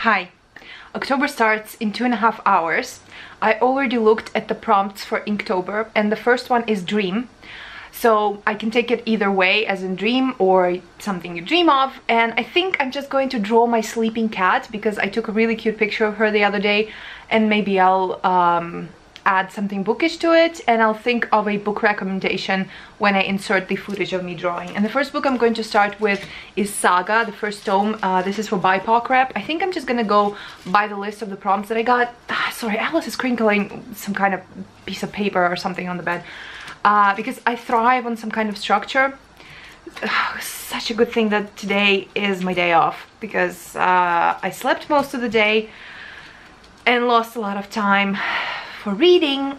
Hi. October starts in 2.5 hours. I already looked at the prompts for Inktober and the first one is dream. So I can take it either way, as in dream or something you dream of. And I think I'm just going to draw my sleeping cat because I took a really cute picture of her the other day, and maybe I'll add something bookish to it, and I'll think of a book recommendation when I insert the footage of me drawing. And the first book I'm going to start with is Saga, the first tome. This is for BIPOC rep. I think I'm just gonna go by the list of the prompts that I got. Sorry, Alice is crinkling some kind of piece of paper or something on the bed. Because I thrive on some kind of structure. Such a good thing that today is my day off, because I slept most of the day and lost a lot of time for reading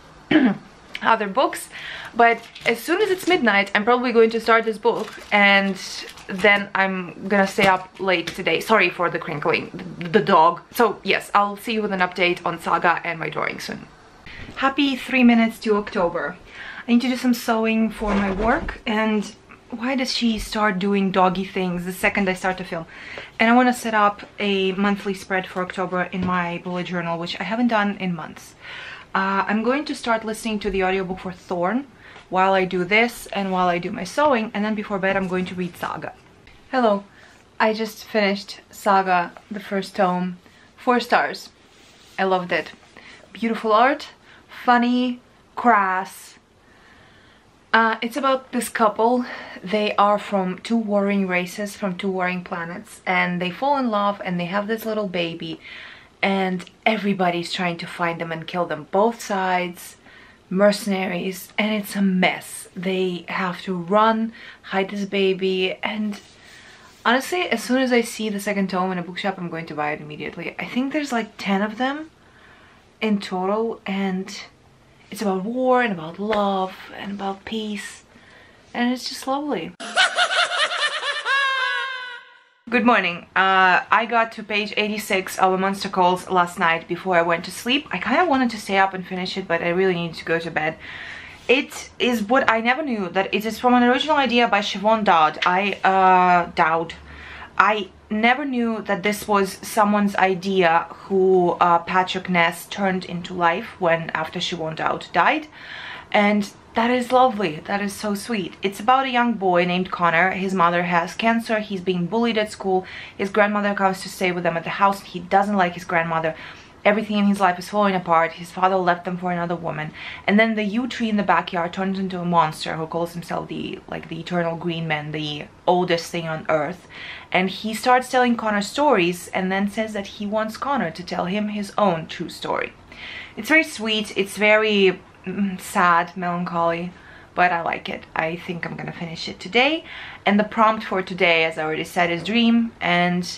other books. But as soon as it's midnight, I'm probably going to start this book, and then I'm gonna stay up late today. Sorry for the crinkling, the dog. So yes, I'll see you with an update on Saga and my drawing soon. Happy 3 minutes to October. I need to do some sewing for my work, and why does she start doing doggy things the second I start to film? And I want to set up a monthly spread for October in my bullet journal, which I haven't done in months. I'm going to start listening to the audiobook for Thorn while I do this and while I do my sewing, and then before bed I'm going to read Saga. Hello, I just finished Saga, the first tome. 4 stars. I loved it. Beautiful art, funny, crass. It's about this couple. They are from 2 warring races, from 2 warring planets, and they fall in love and they have this little baby, and everybody's trying to find them and kill them. Both sides, mercenaries, and it's a mess. They have to run, hide this baby, and honestly, as soon as I see the second tome in a bookshop, I'm going to buy it immediately. I think there's like 10 of them in total, and it's about war and about love and about peace, and it's just lovely. Good morning. I got to page 86 of A Monster Calls last night before I went to sleep. I kind of wanted to stay up and finish it, but I really needed to go to bed. It is what I never knew, that it is from an original idea by Siobhan Dowd. I never knew that this was someone's idea who Patrick Ness turned into life after Siobhan Dowd died, and that is lovely. That is so sweet. It's about a young boy named Connor. His mother has cancer. He's being bullied at school. His grandmother comes to stay with them at the house. He doesn't like his grandmother. Everything in his life is falling apart. His father left them for another woman. And then the yew tree in the backyard turns into a monster who calls himself the eternal green man, the oldest thing on earth. And he starts telling Connor stories, and then says that he wants Connor to tell him his own true story. It's very sweet. It's very sad, melancholy, but I like it. I think I'm gonna finish it today. And the prompt for today, as I already said, is dream. And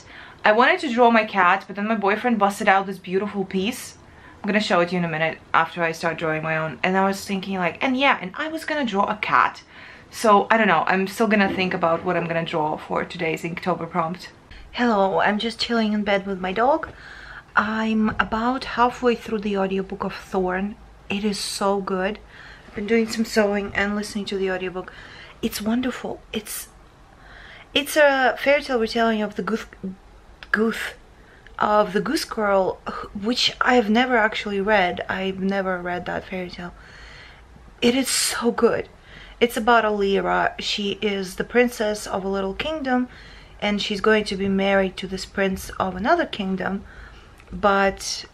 I wanted to draw my cat, but then my boyfriend busted out this beautiful piece. I'm gonna show it to you in a minute after I start drawing my own. And I was thinking like, and I was gonna draw a cat. So I don't know, I'm still gonna think about what I'm gonna draw for today's Inktober prompt. Hello, I'm just chilling in bed with my dog. I'm about halfway through the audiobook of Thorn. It is so good. I've been doing some sewing and listening to the audiobook. It's wonderful. It's a fairy tale retelling of the Goose Girl, which I've never actually read. I've never read that fairy tale. It is so good. It's about Olivia. She is the princess of a little kingdom, and she's going to be married to this prince of another kingdom, but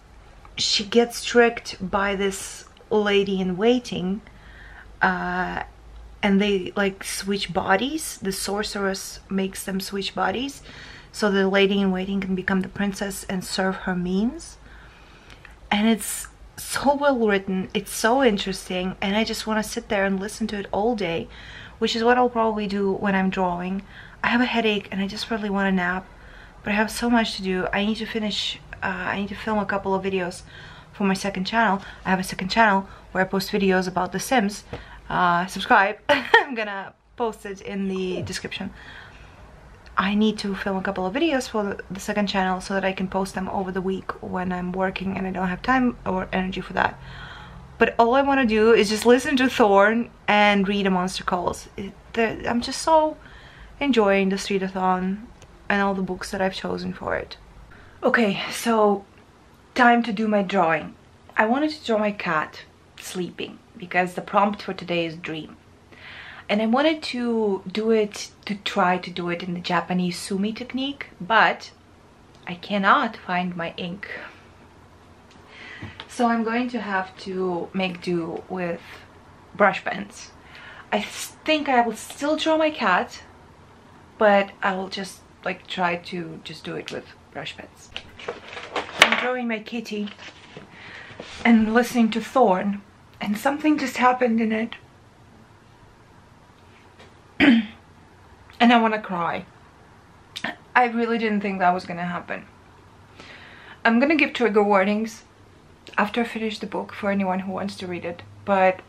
she gets tricked by this lady in waiting, and they like switch bodies. The sorceress makes them switch bodies so the lady in waiting can become the princess and serve her means. And it's so well written, it's so interesting, and I just want to sit there and listen to it all day, which is what I'll probably do when I'm drawing. I have a headache and I just really want a nap, but I have so much to do. I need to finish, I need to film a couple of videos for my second channel. I have a second channel where I post videos about The Sims. Subscribe. I'm gonna post it in the description. I need to film a couple of videos for the second channel so that I can post them over the week when I'm working and I don't have time or energy for that. But all I want to do is just listen to Thorn and read A Monster Calls. I'm just so enjoying this readathon and all the books that I've chosen for it. Okay, so time to do my drawing. I wanted to draw my cat sleeping because the prompt for today is dream. And I wanted to try to do it in the Japanese sumi technique, but I cannot find my ink. So I'm going to have to make do with brush pens. I think I will still draw my cat, but I will just like try to just do it with brush pens. I'm drawing my kitty and listening to Thorn, and something just happened in it. And I want to cry. I really didn't think that was gonna happen. I'm gonna give trigger warnings after I finish the book for anyone who wants to read it, but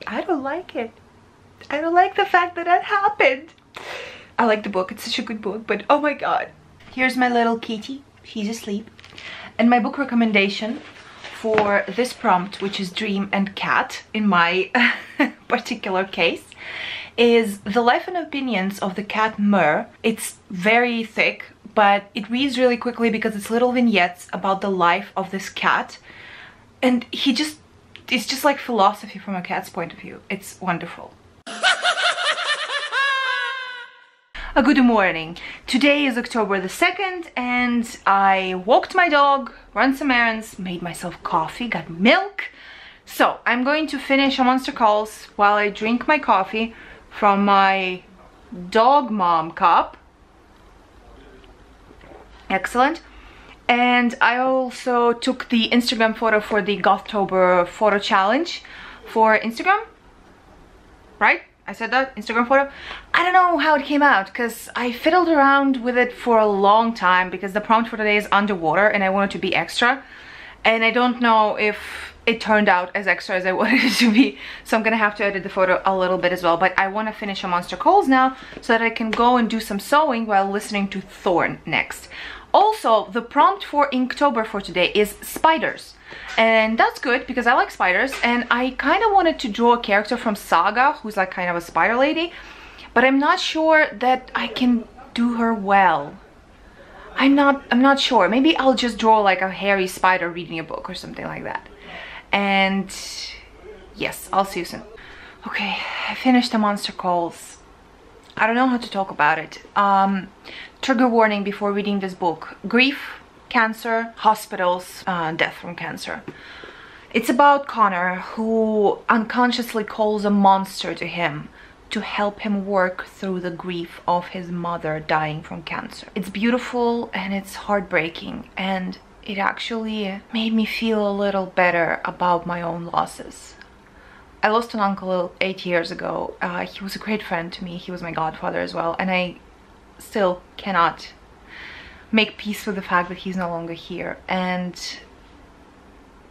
I don't like it. I don't like the fact that that happened. I like the book, it's such a good book, but oh my god. Here's my little kitty, she's asleep. And my book recommendation for this prompt, which is dream and cat in my particular case, is The Life and Opinions of the Cat Mur. It's very thick, but it reads really quickly because it's little vignettes about the life of this cat. And it's just like philosophy from a cat's point of view. It's wonderful. Good morning. Today is October the 2nd and I walked my dog, run some errands, made myself coffee, got milk. So I'm going to finish a Monster Calls while I drink my coffee from my dog mom cup. Excellent. And I also took the Instagram photo for the Gothtober photo challenge for Instagram, right? I said that, Instagram photo. I don't know how it came out because I fiddled around with it for a long time because the prompt for today is underwater and I wanted to be extra. And I don't know if it turned out as extra as I wanted it to be. So I'm gonna have to edit the photo a little bit as well. But I want to finish a Monster Calls now so that I can go and do some sewing while listening to Thorn next. Also, the prompt for Inktober for today is spiders. And that's good because I like spiders, and I kind of wanted to draw a character from Saga who's like kind of a spider lady, but I'm not sure that I can do her well. I'm not sure. Maybe I'll just draw like a hairy spider reading a book or something like that. And yes, I'll see you soon. Okay, I finished the Monster Calls. I don't know how to talk about it. Trigger warning before reading this book: grief, cancer, hospitals, death from cancer. It's about Connor, who unconsciously calls a monster to him to help him work through the grief of his mother dying from cancer. It's beautiful and it's heartbreaking, and it actually made me feel a little better about my own losses. I lost an uncle 8 years ago. He was a great friend to me. He was my godfather as well, and I still cannot make peace with the fact that he's no longer here. And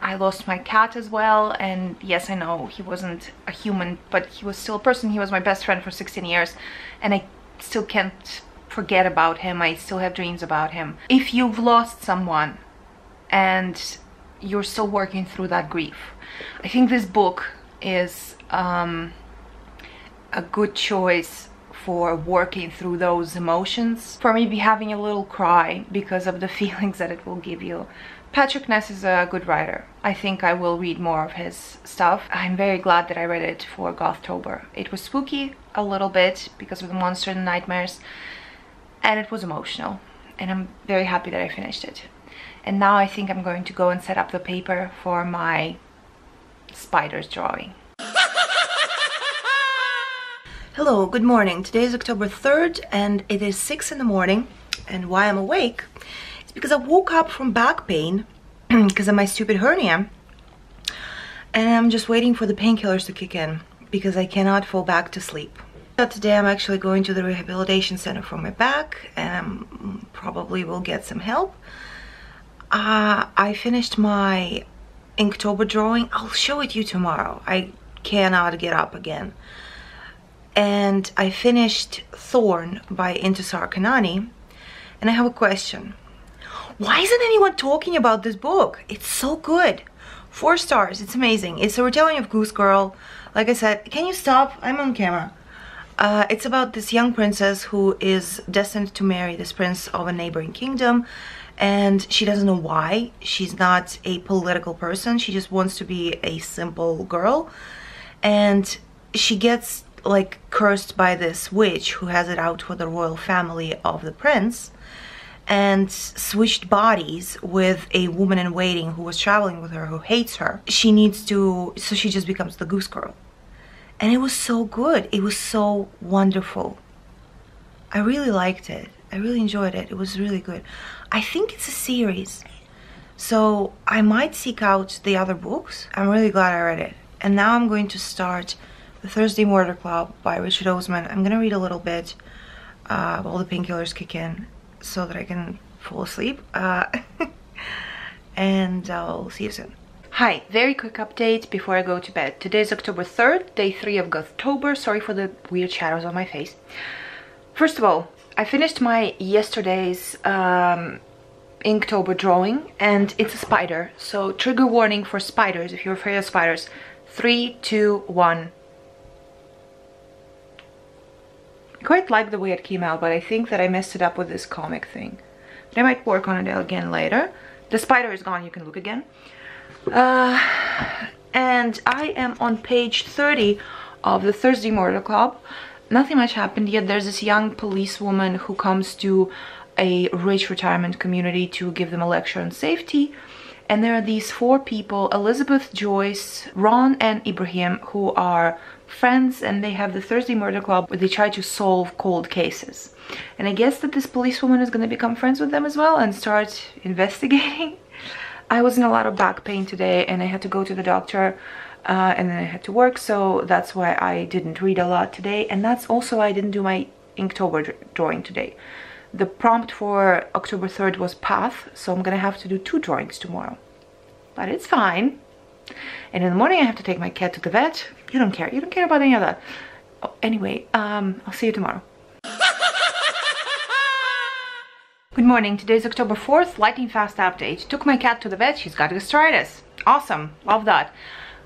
I lost my cat as well, and yes, I know he wasn't a human, but he was still a person. He was my best friend for 16 years, and I still can't forget about him. I still have dreams about him. If you've lost someone and you're still working through that grief, I think this book is a good choice for working through those emotions, for maybe having a little cry because of the feelings that it will give you. Patrick Ness is a good writer. I think I will read more of his stuff. I'm very glad that I read it for Gothtober. It was spooky a little bit because of the monster and the nightmares, and it was emotional, and I'm very happy that I finished it. And now I think I'm going to go and set up the paper for my spiders drawing. Hello, good morning. Today is October 3rd and it is 6 in the morning, and why I'm awake is because I woke up from back pain because of my stupid hernia, and I'm just waiting for the painkillers to kick in because I cannot fall back to sleep. So today I'm actually going to the rehabilitation center for my back, and I probably will get some help. I finished my Inktober drawing. I'll show it you tomorrow. I cannot get up again. And I finished Thorn by Intisar Kanani, and I have a question. Why isn't anyone talking about this book? It's so good. 4 stars. It's amazing. It's a retelling of Goose Girl. Like I said, can you stop? I'm on camera. It's about this young princess who is destined to marry this prince of a neighboring kingdom, and she doesn't know why. She's not a political person, she just wants to be a simple girl, and she gets like cursed by this witch who has it out for the royal family of the prince, and switched bodies with a woman in waiting who was traveling with her who hates her. She needs to, so she just becomes the goose girl. And it was so good. It was so wonderful. I really liked it. I really enjoyed it. It was really good. I think it's a series, so I might seek out the other books. I'm really glad I read it. And now I'm going to start The Thursday Murder Club by Richard Osman. I'm gonna read a little bit while the painkillers kick in so that I can fall asleep. And I'll see you soon. Hi, very quick update before I go to bed. Today is October 3rd, day 3 of Gothtober. Sorry for the weird shadows on my face. First of all, I finished my yesterday's Inktober drawing, and it's a spider. So trigger warning for spiders if you're afraid of spiders. 3, 2, 1. I quite like the way it came out, but I think that I messed it up with this comic thing. But I might work on it again later. The spider is gone, you can look again. And I am on page 30 of the Thursday Murder Club. Nothing much happened yet. There's this young policewoman who comes to a rich retirement community to give them a lecture on safety. And there are these 4 people, Elizabeth, Joyce, Ron and Ibrahim, who are friends, and they have the Thursday Murder Club where they try to solve cold cases. And I guess that this policewoman is going to become friends with them as well and start investigating. I was in a lot of back pain today and I had to go to the doctor and then I had to work, so that's why I didn't read a lot today, and that's also why I didn't do my Inktober drawing today. The prompt for October 3rd was path, so I'm gonna have to do 2 drawings tomorrow. But it's fine. And in the morning I have to take my cat to the vet. You don't care about any of that. Oh, anyway, I'll see you tomorrow. Good morning, today's October 4th, lightning fast update. Took my cat to the vet, she's got gastritis. Awesome, love that.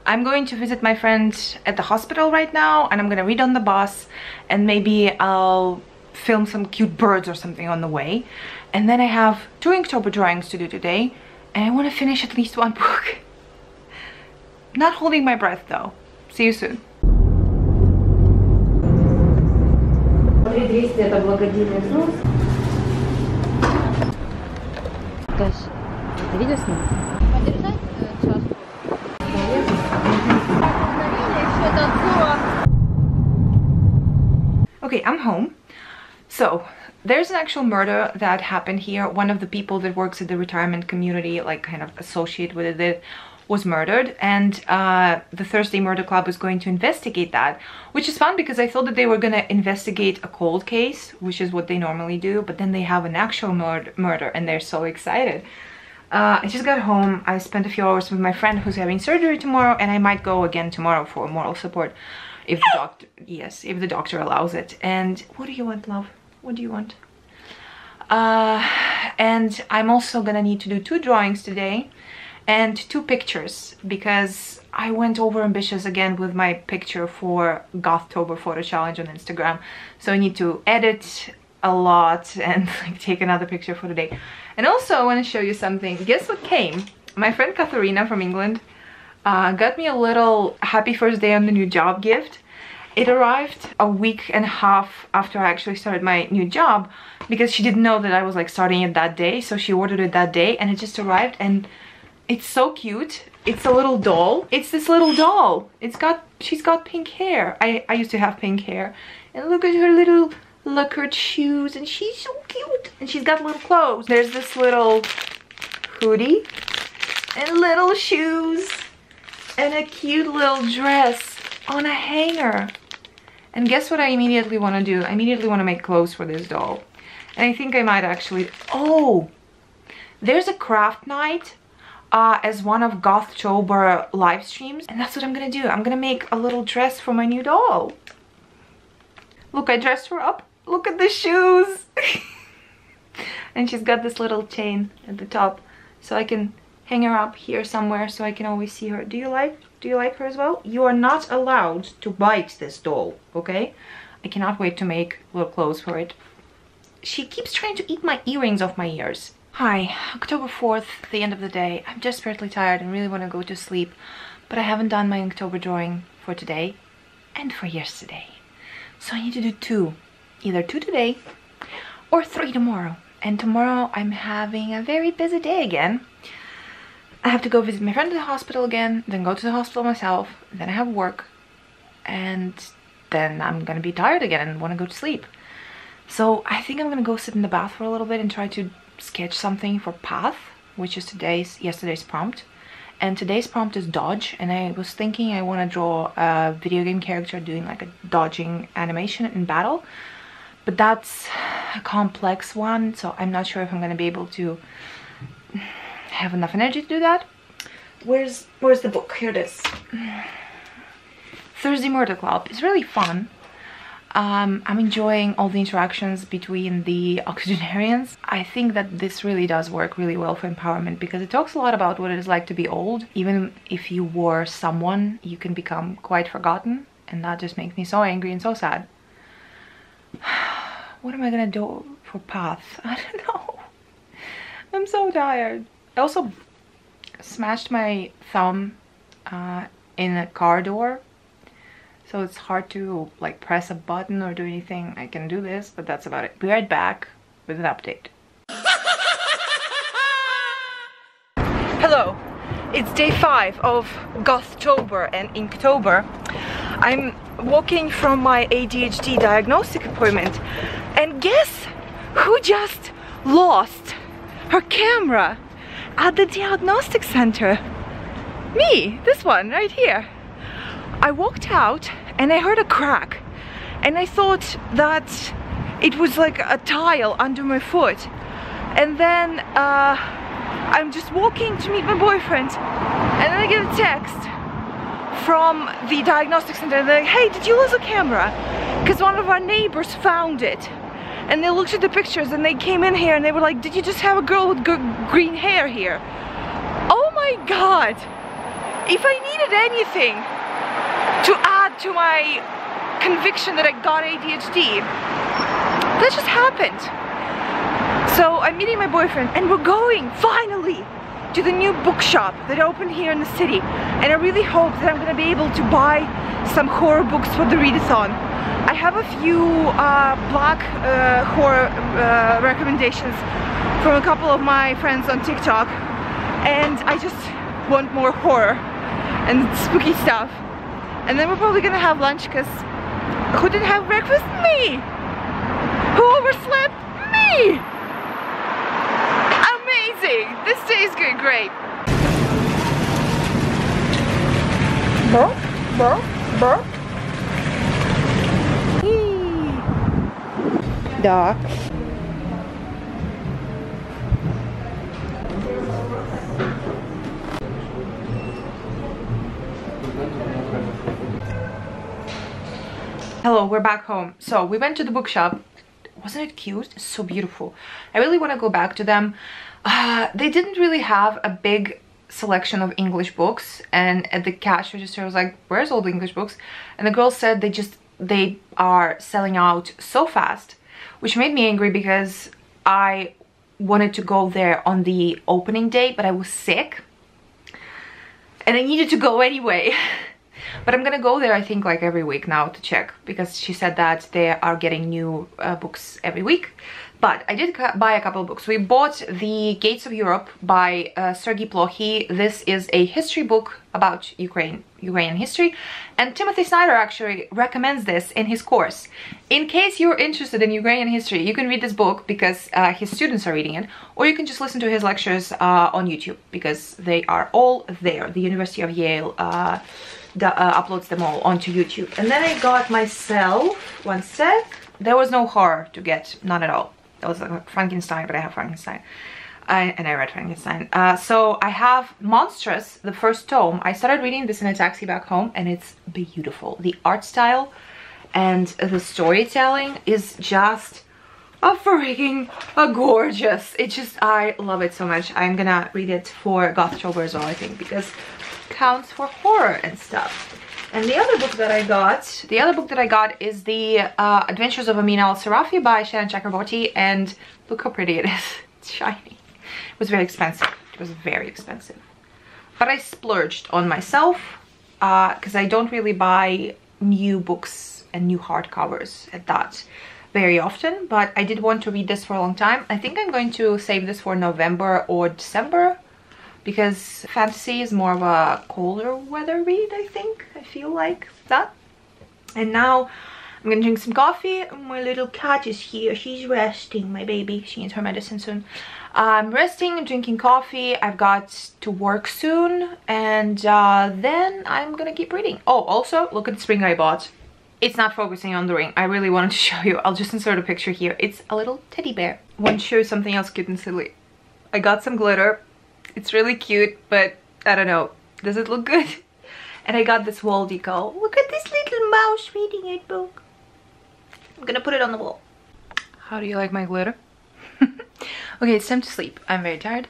I'm going to visit my friend at the hospital right now, and I'm gonna read on the bus, and maybe I'll film some cute birds or something on the way. And then I have 2 Inktober drawings to do today, and I want to finish at least 1 book. Not holding my breath though. See you soon. Tish, ты видео снимать? Подержать чашку. Okay, I'm home. So there's an actual murder that happened here. One of the people that works at the retirement community, like kind of associated with it, was murdered, and the Thursday Murder Club is going to investigate that, which is fun because I thought that they were going to investigate a cold case, which is what they normally do, but then they have an actual murder and they're so excited. I just got home. I spent a few hours with my friend who's having surgery tomorrow, and I might go again tomorrow for moral support if the doctor, yes, if the doctor allows it. And what do you want, love? What do you want? And I'm also gonna need to do 2 drawings today and 2 pictures, because I went over ambitious again with my picture for Gothtober photo challenge on Instagram. So I need to edit a lot and like take another picture for today. And also I want to show you something. Guess what came? My friend Katharina from England got me a little happy first day on the new job gift. It arrived a week and a half after I actually started my new job, because she didn't know that I was like starting it that day, so she ordered it that day, and it just arrived, and it's so cute. It's a little doll. It's this little doll. She's got pink hair. I used to have pink hair. And look at her little lacquered shoes, and she's so cute. And she's got little clothes. There's this little hoodie and little shoes and a cute little dress on a hanger. And guess what I immediately want to do? I immediately want to make clothes for this doll. And I think I might actually... Oh! There's a craft night as one of Gothtober live streams, and that's what I'm gonna do. I'm gonna make a little dress for my new doll. Look, I dressed her up. Look at the shoes. And she's got this little chain at the top, so I can hang her up here somewhere so I can always see her. Do you like her as well? You are not allowed to bite this doll, okay? I cannot wait to make little clothes for it. She keeps trying to eat my earrings off my ears. Hi, October 4th, the end of the day. I'm desperately tired and really want to go to sleep, but I haven't done my Inktober drawing for today and for yesterday. So I need to do 2. Either 2 today or 3 tomorrow. And tomorrow I'm having a very busy day again. I have to go visit my friend at the hospital again, then go to the hospital myself, then I have work, and then I'm gonna be tired again and want to go to sleep. So I think I'm gonna go sit in the bath for a little bit and try to sketch something for Path, which is yesterday's prompt. And today's prompt is dodge, and I was thinking I want to draw a video game character doing like a dodging animation in battle, but that's a complex one, so I'm not sure if I'm gonna be able to have enough energy to do that. Where's the book? Here it is. Thursday Murder Club. It's really fun. I'm enjoying all the interactions between the octogenarians. I think that this really does work really well for empowerment, because it talks a lot about what it is like to be old. Even if you were someone, you can become quite forgotten, and that just makes me so angry and so sad. What am I gonna do for Path? I don't know. I'm so tired. I also smashed my thumb in a car door. So it's hard to like press a button or do anything. I can do this, but that's about it. Be right back with an update. Hello, it's day 5 of Gothtober and Inktober. I'm walking from my ADHD diagnostic appointment, and guess who just lost her camera at the diagnostic center? Me, this one right here. I walked out and I heard a crack, and I thought that it was like a tile under my foot, and then I'm just walking to meet my boyfriend, and then I get a text from the diagnostic center, and they're like, hey, did you lose a camera? Because one of our neighbors found it, and they looked at the pictures and they came in here and they were like, did you just have a girl with green hair here? Oh my god, if I needed anything to add to my conviction that I got ADHD, that just happened. So I'm meeting my boyfriend and we're going finally to the new bookshop that opened here in the city, and I really hope that I'm gonna be able to buy some horror books for the readathon. I have a few black horror recommendations from a couple of my friends on TikTok, and I just want more horror and spooky stuff. And then we're probably gonna have lunch, because who didn't have breakfast? Me! Who overslept? Me! Amazing! This day is going great. Burp, burp, burp. Ducks. Hello, we're back home. So we went to the bookshop. Wasn't it cute? It's so beautiful. I really want to go back to them. They didn't really have a big selection of English books, and at the cash register I was like, where's all the English books? And the girl said they are selling out so fast, which made me angry because I wanted to go there on the opening day, but I was sick and I needed to go anyway. But I'm gonna go there, I think, like every week now to check, because she said that they are getting new books every week. But I did buy a couple of books. We bought The Gates of Europe by Sergei Plokhy. This is a history book about Ukrainian history, and Timothy Snyder actually recommends this in his course. In case you're interested in Ukrainian history, you can read this book because his students are reading it, or you can just listen to his lectures on YouTube, because they are all there. The University of Yale uploads them all onto YouTube. And then I got myself, one sec, there was no horror to get, none at all. It was like Frankenstein, but I have Frankenstein. And I read Frankenstein. So I have Monstrous, the first tome. I started reading this in a taxi back home, and it's beautiful. The art style and the storytelling is just freaking gorgeous. It just, I love it so much. I'm gonna read it for Gothtober as well, I think, because it counts for horror and stuff. And the other book that I got is the Adventures of Amina Al-Sarafi by Shannon Chakraborty, and look how pretty it is. It's shiny. It was very expensive. It was very expensive. But I splurged on myself because I don't really buy new books and new hardcovers at that very often, but I did want to read this for a long time. I think I'm going to save this for November or December, because fantasy is more of a colder weather read, I think. I feel like that. And now I'm gonna drink some coffee. My little cat is here. She's resting, my baby. She needs her medicine soon. I'm resting, drinking coffee. I've got to work soon, and then I'm gonna keep reading. Oh, also, look at this ring I bought. It's not focusing on the ring. I really wanted to show you. I'll just insert a picture here. It's a little teddy bear. I want to show you something else cute and silly. I got some glitter. It's really cute, but I don't know. Does it look good? And I got this wall decal. Look at this little mouse reading a book. I'm gonna put it on the wall. How do you like my glitter? Okay, it's time to sleep. I'm very tired.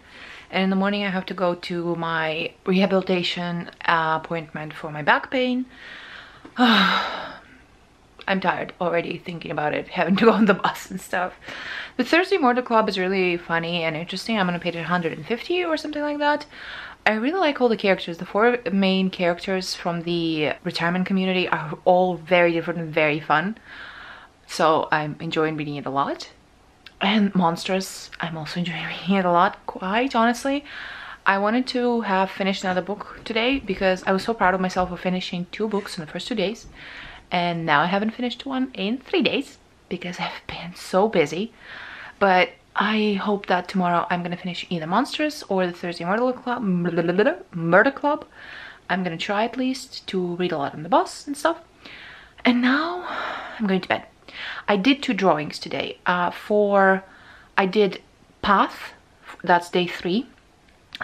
And in the morning I have to go to my rehabilitation appointment for my back pain. I'm tired already thinking about it, having to go on the bus and stuff. The Thursday Murder Club is really funny and interesting. I'm gonna pay it 150 or something like that. I really like all the characters. The 4 main characters from the retirement community are all very different and very fun. So I'm enjoying reading it a lot. And Monsters, I'm also enjoying reading it a lot, quite honestly. I wanted to have finished another book today because I was so proud of myself for finishing 2 books in the first 2 days. And now I haven't finished one in 3 days because I've been so busy. But I hope that tomorrow I'm gonna finish either Monsters or the Thursday Murder Club. I'm gonna try at least to read a lot on the bus and stuff. And now I'm going to bed. I did 2 drawings today. I did Path, that's day 3.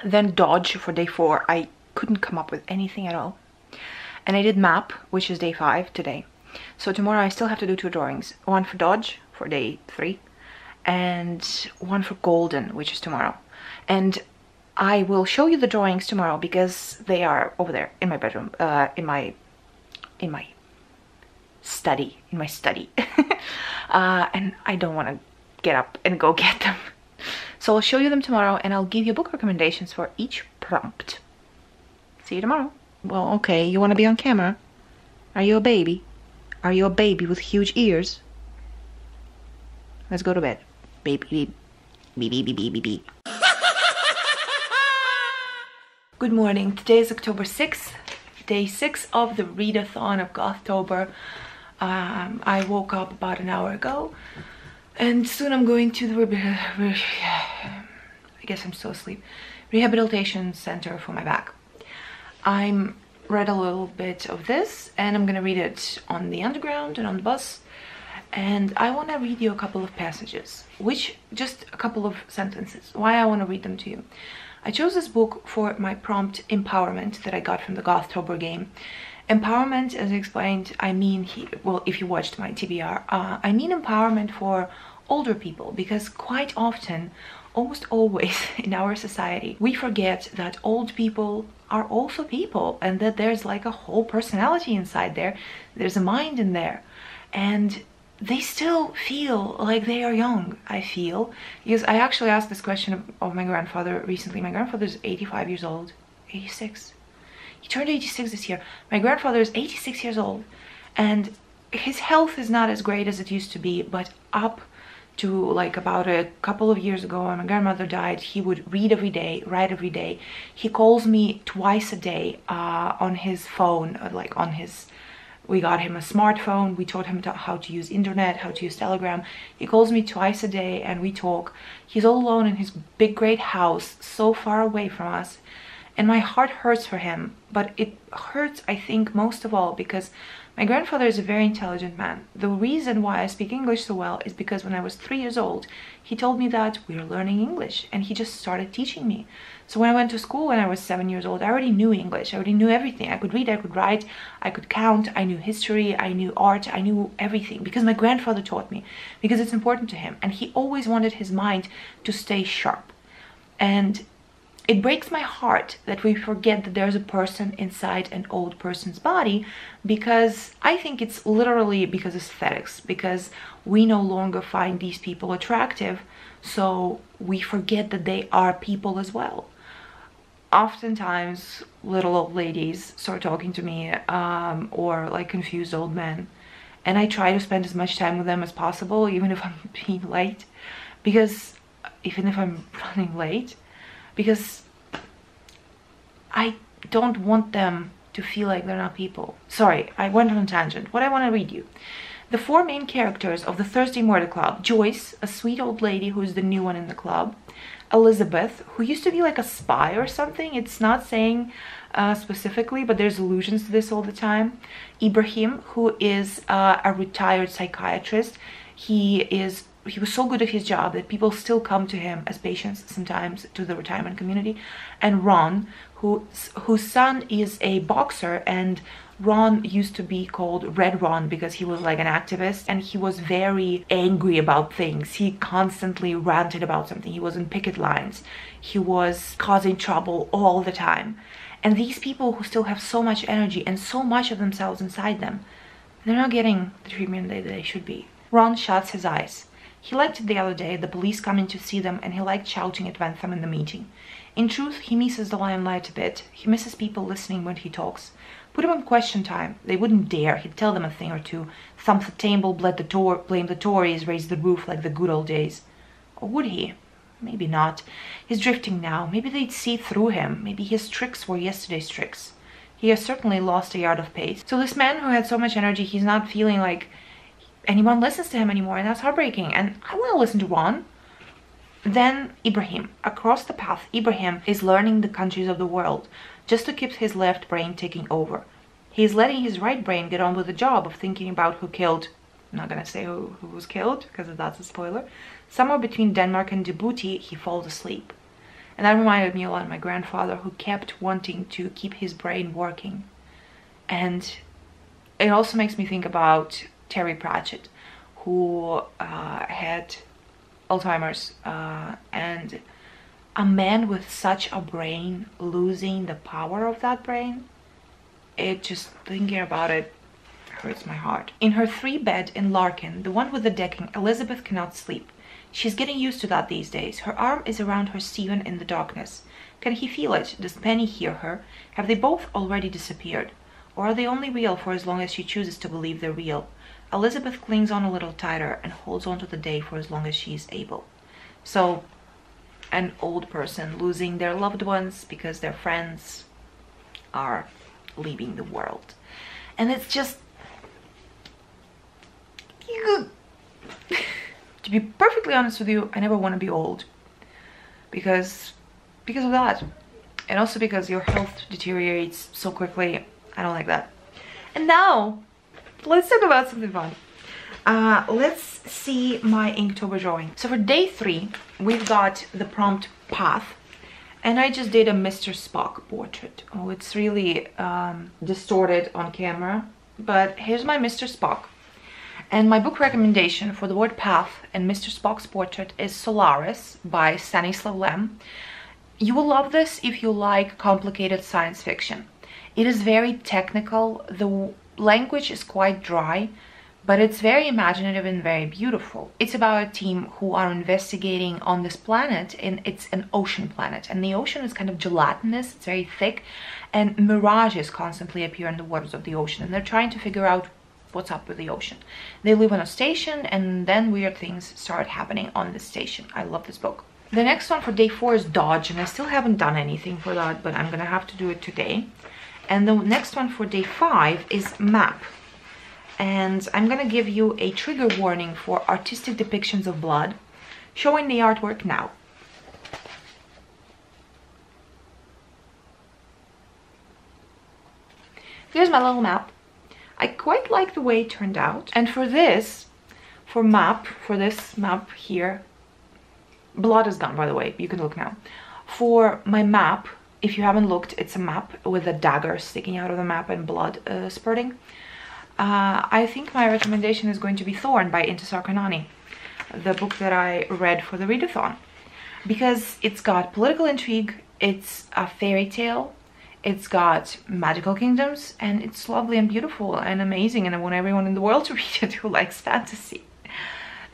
Then Dodge for day 4. I couldn't come up with anything at all. And I did Map, which is day 5 today. So tomorrow I still have to do 2 drawings. One for Dodge for day 3 and one for Golden, which is tomorrow. And I will show you the drawings tomorrow because they are over there in my bedroom, in my study. And I don't want to get up and go get them. So I'll show you them tomorrow and I'll give you book recommendations for each prompt. See you tomorrow. Well, okay, you want to be on camera? Are you a baby? Are you a baby with huge ears? Let's go to bed. Baby, baby. Good morning. Today is October 6th, day 6 of the Readathon of Gothtober. I woke up about an hour ago, and soon I'm going to the I guess I'm still asleep. Rehabilitation center for my back. I'm read a little bit of this and I'm gonna read it on the underground and on the bus, and I want to read you a couple of passages, which just a couple of sentences, why I want to read them to you. I chose this book for my prompt empowerment that I got from the Gothtober game. Empowerment, as I explained, I mean, well, if you watched my TBR, I mean empowerment for older people, because quite often, almost always in our society, we forget that old people are also people and that there's like a whole personality inside there. There's a mind in there, and they still feel like they are young, I feel. Because I actually asked this question of my grandfather recently. My grandfather's 85 years old. 86. He turned 86 this year. My grandfather is 86 years old, and his health is not as great as it used to be, but up to like about a couple of years ago when my grandmother died, he would read every day, write every day. He calls me twice a day on his phone, like on his, we got him a smartphone, we taught him how to use internet, how to use Telegram. He calls me twice a day and we talk. He's all alone in his big great house, so far away from us. And my heart hurts for him, but it hurts, I think, most of all because my grandfather is a very intelligent man. The reason why I speak English so well is because when I was 3 years old, he told me that we were learning English, and he just started teaching me. So when I went to school when I was 7 years old, I already knew English. I already knew everything. I could read, I could write, I could count, I knew history, I knew art, I knew everything because my grandfather taught me, because it's important to him. And he always wanted his mind to stay sharp. And It breaks my heart that we forget that there's a person inside an old person's body, because I think it's literally because of aesthetics, because we no longer find these people attractive, so we forget that they are people as well. Oftentimes little old ladies start talking to me, or like confused old men, and I try to spend as much time with them as possible, even if I'm being late, because even if I'm running late, because I don't want them to feel like they're not people. Sorry, I went on a tangent. What I want to read you. The 4 main characters of the Thursday Murder Club: Joyce, a sweet old lady who's the new one in the club; Elizabeth, who used to be like a spy or something. It's not saying specifically, but there's allusions to this all the time. Ibrahim, who is a retired psychiatrist. He was so good at his job that people still come to him as patients sometimes, to the retirement community. And Ron, whose son is a boxer, and Ron used to be called Red Ron because he was like an activist, and he was very angry about things. He constantly ranted about something. He was in picket lines. He was causing trouble all the time. And these people who still have so much energy and so much of themselves inside them, they're not getting the treatment that they should be. Ron shuts his eyes. He liked it the other day, the police coming to see them, and he liked shouting at Wentham in the meeting. In truth, he misses the limelight a bit. He misses people listening when he talks. Put him on Question Time. They wouldn't dare. He'd tell them a thing or two. Thump the table, blame the Tories, raise the roof like the good old days. Or would he? Maybe not. He's drifting now. Maybe they'd see through him. Maybe his tricks were yesterday's tricks. He has certainly lost a yard of pace. So this man who had so much energy, he's not feeling like anyone listens to him anymore, and that's heartbreaking. And I want to listen to Ron. Then Ibrahim. Across the path, Ibrahim is learning the countries of the world just to keep his left brain taking over. He's letting his right brain get on with the job of thinking about who killed, I'm not gonna say who was killed because that's a spoiler. Somewhere between Denmark and Djibouti, he falls asleep. And that reminded me a lot of my grandfather, who kept wanting to keep his brain working. And it also makes me think about Terry Pratchett, who had Alzheimer's, and a man with such a brain losing the power of that brain, it just, thinking about it, hurts my heart. In her 3-bed in Larkin, the one with the decking, Elizabeth cannot sleep. She's getting used to that these days. Her arm is around her Stephen in the darkness. Can he feel it? Does Penny hear her? Have they both already disappeared? Or are they only real for as long as she chooses to believe they're real? Elizabeth clings on a little tighter and holds on to the day for as long as she is able. So, an old person losing their loved ones because their friends are leaving the world. And it's just... To be perfectly honest with you, I never want to be old. Because of that. And also because your health deteriorates so quickly. I don't like that. And now, let's talk about something fun. Let's see my Inktober drawing. So for day 3, we've got the prompt path. And I just did a Mr. Spock portrait. Oh, it's really distorted on camera. But here's my Mr. Spock. And my book recommendation for the word path and Mr. Spock's portrait is Solaris by Stanislav Lem. You will love this if you like complicated science fiction. It is very technical. The language is quite dry, but it's very imaginative and very beautiful. It's about a team who are investigating on this planet, and it's an ocean planet. And the ocean is kind of gelatinous, it's very thick, and mirages constantly appear in the waters of the ocean. And they're trying to figure out what's up with the ocean. They live on a station, and then weird things start happening on the station. I love this book. The next one for day 4 is Dodge, and I still haven't done anything for that, but I'm gonna have to do it today. And the next one for day 5 is Map. And I'm gonna give you a trigger warning for artistic depictions of blood. Showing the artwork now. Here's my little map. I quite like the way it turned out. And for this map here, blood is gone, by the way, you can look now. For my map, if you haven't looked, it's a map with a dagger sticking out of the map and blood spurting. I think my recommendation is going to be Thorn by Intisar Kanani, the book that I read for the Readathon, because it's got political intrigue, It's a fairy tale. It's got magical kingdoms, and it's lovely and beautiful and amazing, and I want everyone in the world to read it who likes fantasy.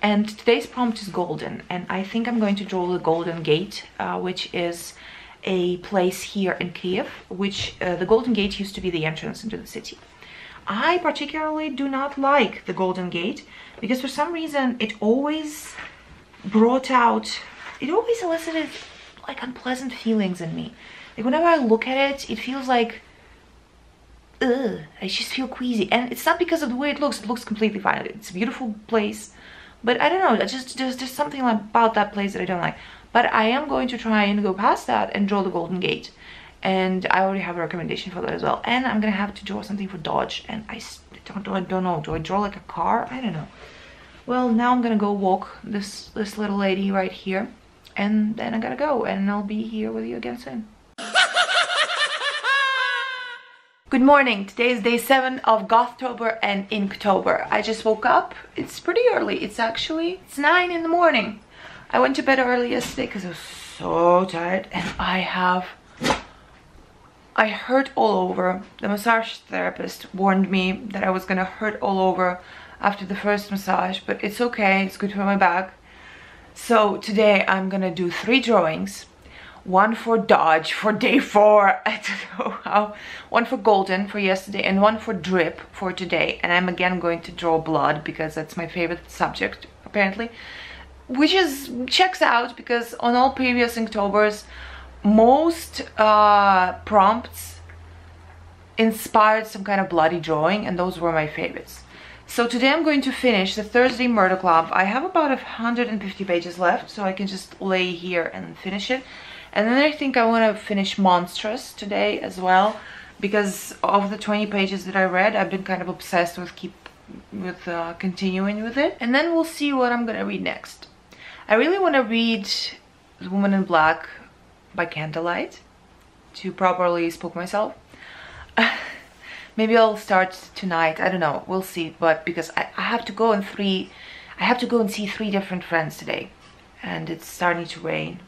And today's prompt is golden, and I think I'm going to draw the Golden Gate, which is a place here in Kiev, which the Golden Gate used to be the entrance into the city. I particularly do not like the Golden Gate because for some reason it always elicited like unpleasant feelings in me. Like whenever I look at it, it feels like, ugh, I just feel queasy. And it's not because of the way it looks completely fine. It's a beautiful place, but I don't know, there's something about that place that I don't like. But I am going to try and go past that and draw the Golden Gate. And I already have a recommendation for that as well. And I'm gonna have to draw something for Dodge. And I don't know, do I draw like a car? I don't know. Well, now I'm gonna go walk this little lady right here. And then I gotta go, and I'll be here with you again soon. Good morning. Today is day 7 of Gothtober and Inktober. I just woke up. It's pretty early. It's 9 in the morning. I went to bed early yesterday because I was so tired, and I hurt all over. The massage therapist warned me that I was gonna hurt all over after the first massage, but it's okay. It's good for my back. So today I'm gonna do 3 drawings. One for Dodge for day 4, I don't know how. One for Golden for yesterday, and one for Drip for today. And I'm again going to draw blood because that's my favorite subject, apparently. Which checks out because on all previous Inktober's, most prompts inspired some kind of bloody drawing, and those were my favorites. So today I'm going to finish the Thursday Murder Club. I have about 150 pages left, so I can just lay here and finish it. And then I think I want to finish Monstrous today as well, because of the 20 pages that I read, I've been kind of obsessed with continuing with it. And then we'll see what I'm gonna read next. I really want to read The Woman in Black by candlelight to properly spook myself. Maybe I'll start tonight, I don't know, we'll see. But because I have to go and see 3 different friends today, and it's starting to rain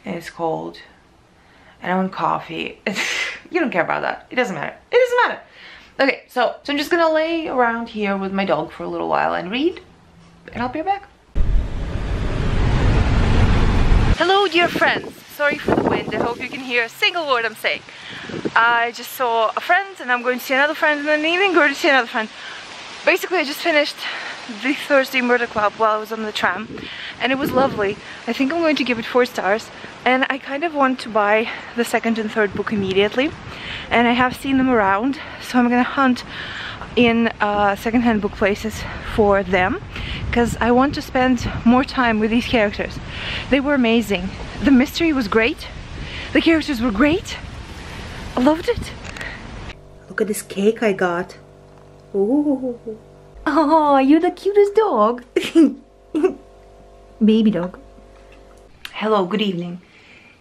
and it's cold and I want coffee. You don't care about that. It doesn't matter. It doesn't matter. Okay, so I'm just gonna lay around here with my dog for a little while and read, and I'll be right back. Hello dear friends, sorry for the wind, I hope you can hear a single word I'm saying. I just saw a friend, and I'm going to see another friend, and then even going to see another friend. Basically I just finished the Thursday Murder Club while I was on the tram, and it was lovely. I think I'm going to give it 4 stars, and I kind of want to buy the 2nd and 3rd book immediately, and I have seen them around, so I'm gonna hunt in secondhand book places for them, because I want to spend more time with these characters. They were amazing. The mystery was great. The characters were great. I loved it. Look at this cake I got. Ooh. Oh, you're the cutest dog. Baby dog. Hello, good evening.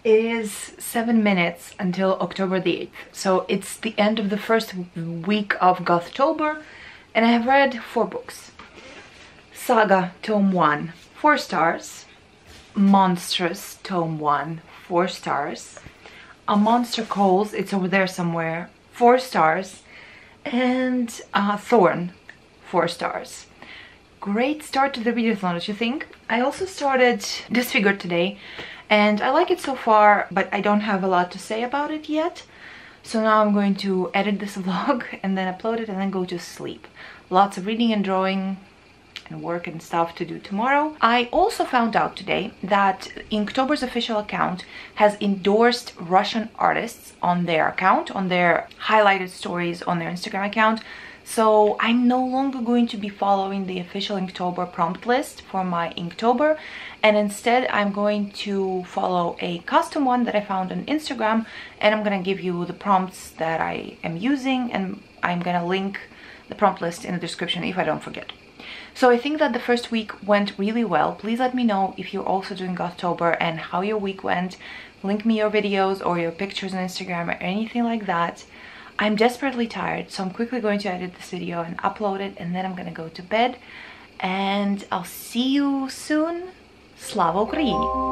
It is 7 minutes until October the 8th. So it's the end of the first week of Gothtober, and I have read 4 books. Saga, Tome 1, 4 stars. Monstrous, Tome 1, 4 stars. A Monster Calls, it's over there somewhere, 4 stars. And Thorn, 4 stars. Great start to the readathon, don't you think? I also started Disfigured today, and I like it so far, but I don't have a lot to say about it yet. So now I'm going to edit this vlog and then upload it and then go to sleep. Lots of reading and drawing and work and stuff to do tomorrow. I also found out today that Inktober's official account has endorsed Russian artists on their account, on their highlighted stories on their Instagram account. So I'm no longer going to be following the official Inktober prompt list for my Inktober, and instead I'm going to follow a custom one that I found on Instagram, and I'm gonna give you the prompts that I am using, and I'm gonna link the prompt list in the description if I don't forget. So I think that the first week went really well. Please let me know if you're also doing Gothtober and how your week went. Link me your videos or your pictures on Instagram or anything like that. I'm desperately tired, so I'm quickly going to edit this video and upload it, and then I'm gonna go to bed. And I'll see you soon. Slava Ukraini!